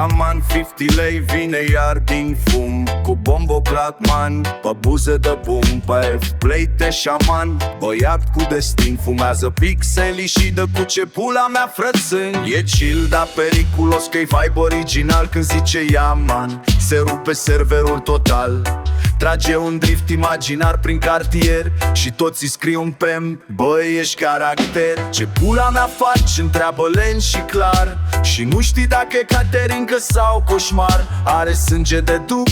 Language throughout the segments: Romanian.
Iaman 50 lei vine iar din fum, cu bomboclat man, pe buze de bum, pe F-Play te șaman. Băiat cu destin, fumează pixelii și dă cu ce pula mea frățâni. E chill, dar periculos, că-i vibe original când zice Iaman. Se rupe serverul total, trage un drift imaginar prin cartier și toți îi scriu un pem: băi, ești caracter. Ce pula mea faci? Întreabă lent și clar, și nu știi dacă e caterincă sau coșmar. Are sânge de dup,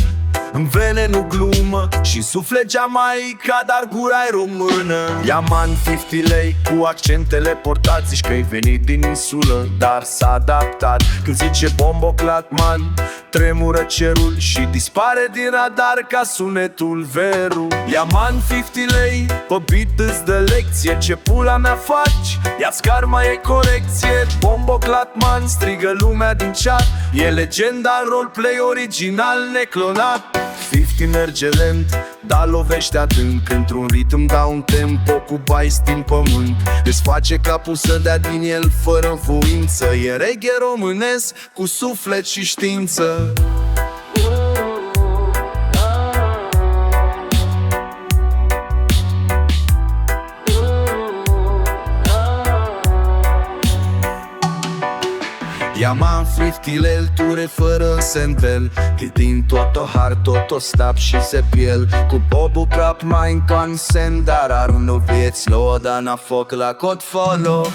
în vene nu glumă și suflet Jamaica, dar gura-i română. Iaman 50 lei cu accentele portat, zici că-i venit din insulă, dar s-a adaptat. Când zice bomboclat man, tremură cerul și dispare din radar ca sunetul veru. Iaman 50 lei, pe beat îți dă lecție: ce pula mea faci? Ia-ți karma, e corecție. Bomboclat man, strigă lumea din chat, e legenda în roleplay original neclonat. 50 merge lent, dar lovește adânc, într-un ritm da un tempo cu bais din pământ. Îți face capul să dea din el fără voință. E reggae românesc cu suflet și știință. Iaman 50 lei, ture fără sendel, din tot har, tot stap și se piel. Cu bobul crap mai în consent, dar arună vieți low, dar n-a foc la cod follow.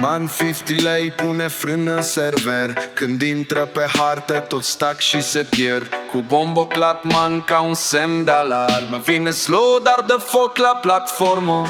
Man 50 lei pune frână în server, când intră pe hartă tot stack și se pierd. Cu bomboclat man ca un semn de alarmă, vine slow dar dă foc la platformă.